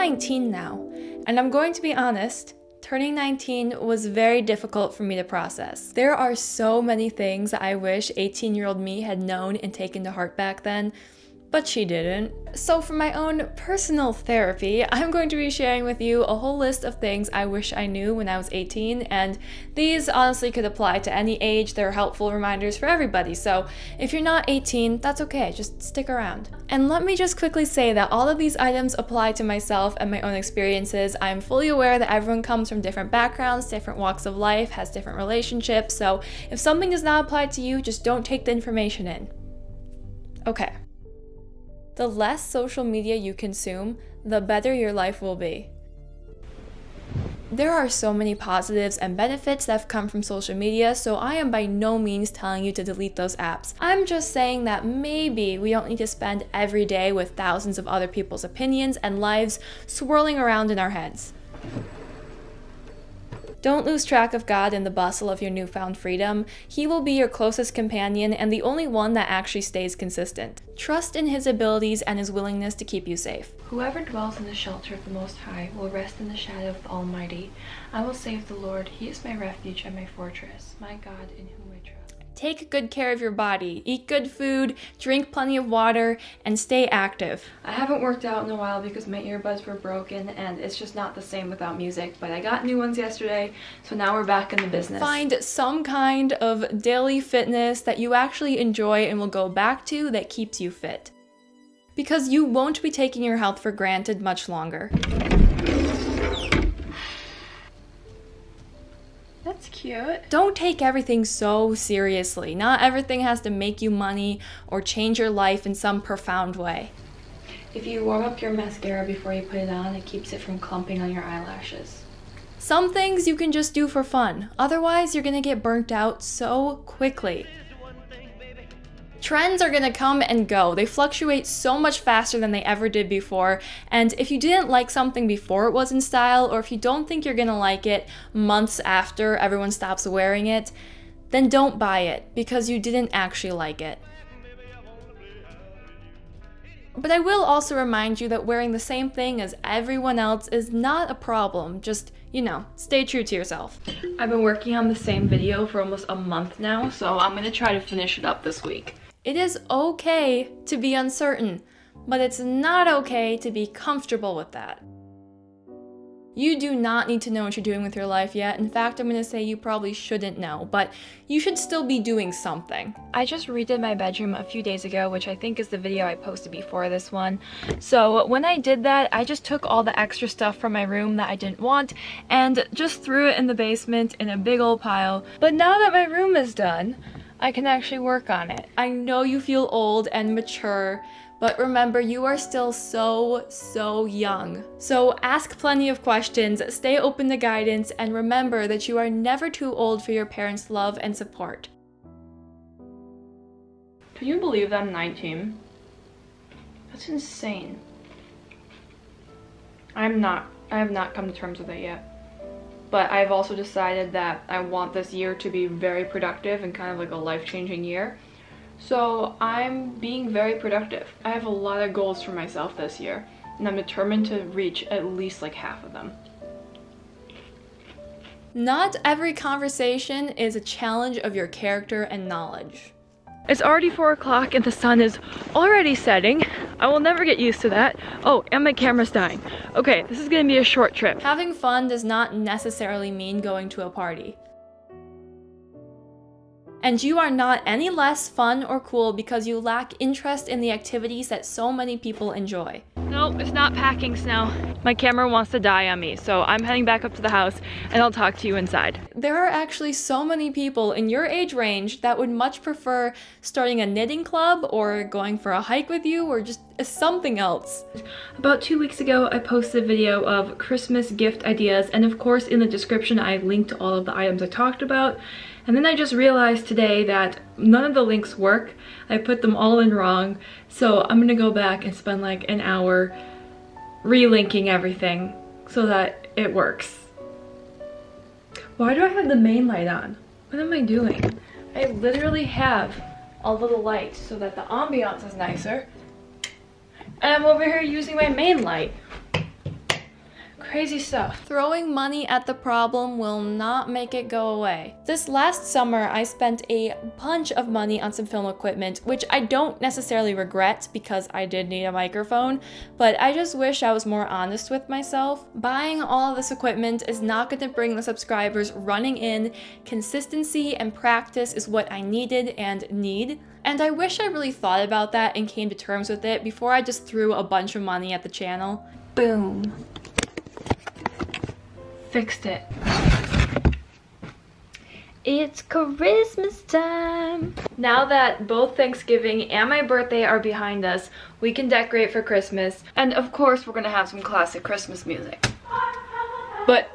19 now, and I'm going to be honest, turning 19 was very difficult for me to process. There are so many things that I wish 18-year-old me had known and taken to heart back then, but she didn't. So for my own personal therapy, I'm going to be sharing with you a whole list of things I wish I knew when I was 18, and these honestly could apply to any age. They're helpful reminders for everybody, so if you're not 18, that's okay, just stick around. And let me just quickly say that all of these items apply to myself and my own experiences. I'm fully aware that everyone comes from different backgrounds, different walks of life, has different relationships, so if something does not apply to you, just don't take the information in. Okay. The less social media you consume, the better your life will be. There are so many positives and benefits that have come from social media, so I am by no means telling you to delete those apps. I'm just saying that maybe we don't need to spend every day with thousands of other people's opinions and lives swirling around in our heads. Don't lose track of God in the bustle of your newfound freedom. He will be your closest companion and the only one that actually stays consistent. Trust in His abilities and His willingness to keep you safe. Whoever dwells in the shelter of the Most High will rest in the shadow of the Almighty. I will say of the Lord, He is my refuge and my fortress, my God in whom I trust. Take good care of your body, eat good food, drink plenty of water, and stay active. I haven't worked out in a while because my earbuds were broken and it's just not the same without music, but I got new ones yesterday, so now we're back in the business. Find some kind of daily fitness that you actually enjoy and will go back to that keeps you fit. Because you won't be taking your health for granted much longer. That's cute. Don't take everything so seriously. Not everything has to make you money or change your life in some profound way. If you warm up your mascara before you put it on, it keeps it from clumping on your eyelashes. Some things you can just do for fun. Otherwise, you're gonna get burnt out so quickly. Trends are gonna come and go. They fluctuate so much faster than they ever did before, and if you didn't like something before it was in style, or if you don't think you're gonna like it months after everyone stops wearing it, then don't buy it, because you didn't actually like it. But I will also remind you that wearing the same thing as everyone else is not a problem. Just, you know, stay true to yourself. I've been working on the same video for almost a month now, so I'm gonna try to finish it up this week. It is okay to be uncertain, but it's not okay to be comfortable with that. You do not need to know what you're doing with your life yet. In fact, I'm gonna say you probably shouldn't know, but you should still be doing something. I just redid my bedroom a few days ago, which I think is the video I posted before this one. So when I did that, I just took all the extra stuff from my room that I didn't want and just threw it in the basement in a big old pile. But now that my room is done, I can actually work on it. I know you feel old and mature, but remember, you are still so young. So ask plenty of questions, stay open to guidance, and remember that you are never too old for your parents' love and support. Can you believe that I'm 19? That's insane. I have not come to terms with it yet. But I've also decided that I want this year to be very productive and kind of like a life-changing year. So I'm being very productive. I have a lot of goals for myself this year, and I'm determined to reach at least like half of them. Not every conversation is a challenge of your character and knowledge. It's already 4 o'clock and the sun is already setting. I will never get used to that. Oh, and my camera's dying. Okay, this is gonna be a short trip. Having fun does not necessarily mean going to a party. And you are not any less fun or cool because you lack interest in the activities that so many people enjoy. No, it's not packing snow. My camera wants to die on me, so I'm heading back up to the house and I'll talk to you inside. There are actually so many people in your age range that would much prefer starting a knitting club or going for a hike with you or just something else. About 2 weeks ago, I posted a video of Christmas gift ideas, and of course in the description I linked all of the items I talked about. And then I just realized today that none of the links work. I put them all in wrong. So I'm gonna go back and spend like an hour relinking everything so that it works. Why do I have the main light on? What am I doing? I literally have a little light so that the ambiance is nicer. And I'm over here using my main light. crazy stuff. Throwing money at the problem will not make it go away. This last summer, I spent a bunch of money on some film equipment, which I don't necessarily regret because I did need a microphone, but I just wish I was more honest with myself. Buying all of this equipment is not going to bring the subscribers running in. Consistency and practice is what I needed and need. And I wish I really thought about that and came to terms with it before I just threw a bunch of money at the channel. Boom. Fixed it. It's Christmas time. Now that both Thanksgiving and my birthday are behind us, we can decorate for Christmas. And of course, we're gonna have some classic Christmas music. But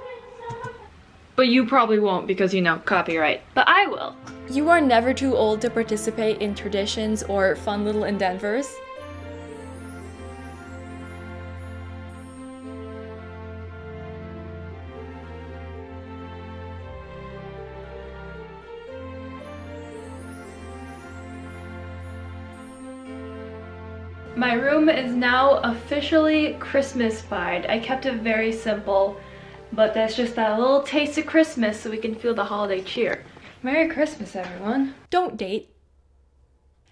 you probably won't because, you know, copyright. But I will. You are never too old to participate in traditions or fun little endeavors. My room is now officially Christmas-fied. I kept it very simple, but that's just that little taste of Christmas so we can feel the holiday cheer. Merry Christmas, everyone. Don't date.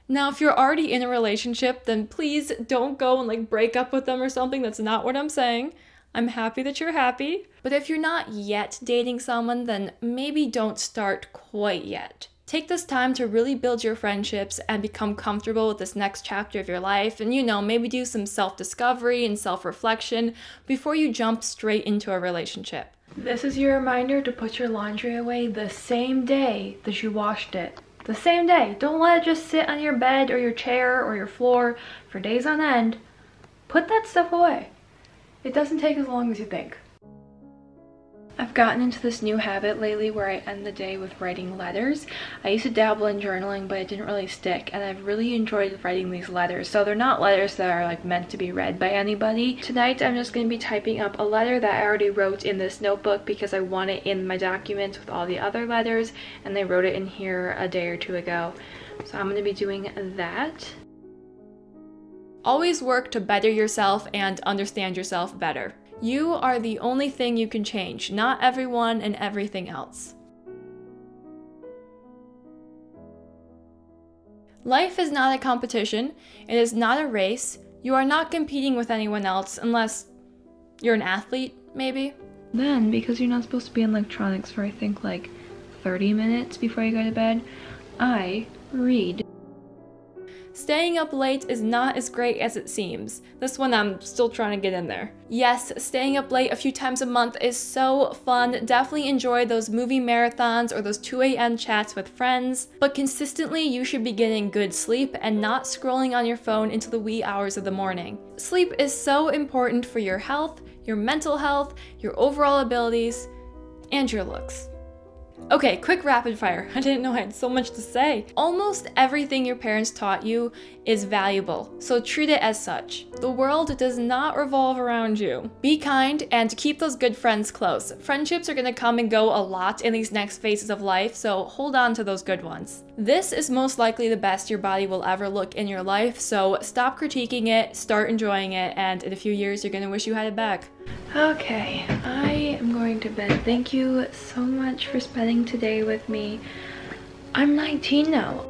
Now, if you're already in a relationship, then please don't go and like break up with them or something. That's not what I'm saying. I'm happy that you're happy. But if you're not yet dating someone, then maybe don't start quite yet. Take this time to really build your friendships and become comfortable with this next chapter of your life, and, you know, maybe do some self-discovery and self-reflection before you jump straight into a relationship. This is your reminder to put your laundry away the same day that you washed it. The same day. Don't let it just sit on your bed or your chair or your floor for days on end. Put that stuff away. It doesn't take as long as you think. I've gotten into this new habit lately where I end the day with writing letters. I used to dabble in journaling, but it didn't really stick, and I've really enjoyed writing these letters. So they're not letters that are like meant to be read by anybody. Tonight I'm just going to be typing up a letter that I already wrote in this notebook because I want it in my documents with all the other letters, and they wrote it in here a day or two ago. So I'm going to be doing that. Always work to better yourself and understand yourself better. You are the only thing you can change, not everyone and everything else. Life is not a competition. It is not a race. You are not competing with anyone else unless you're an athlete, maybe. Then, because you're not supposed to be in electronics for I think like 30 minutes before you go to bed, I read. Staying up late is not as great as it seems. This one I'm still trying to get in there. Yes, staying up late a few times a month is so fun. Definitely enjoy those movie marathons or those 2 a.m. chats with friends. But consistently, you should be getting good sleep and not scrolling on your phone into the wee hours of the morning. Sleep is so important for your health, your mental health, your overall abilities, and your looks. Okay, quick rapid fire. I didn't know I had so much to say. Almost everything your parents taught you is valuable, so treat it as such. The world does not revolve around you. Be kind and keep those good friends close. Friendships are gonna come and go a lot in these next phases of life, so hold on to those good ones. This is most likely the best your body will ever look in your life, so stop critiquing it, start enjoying it, and in a few years you're gonna wish you had it back. Okay, I am going to bed. Thank you so much for spending today with me. I'm 19 now.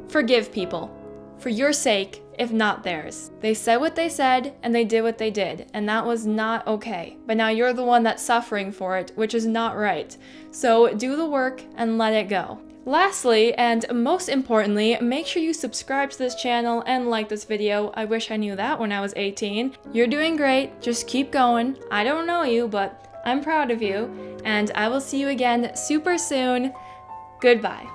Forgive people. For your sake, if not theirs. They said what they said, and they did what they did, and that was not okay. But now you're the one that's suffering for it, which is not right. So do the work and let it go. Lastly, and most importantly, make sure you subscribe to this channel and like this video. I wish I knew that when I was 18. You're doing great, just keep going. I don't know you, but I'm proud of you, and I will see you again super soon. Goodbye.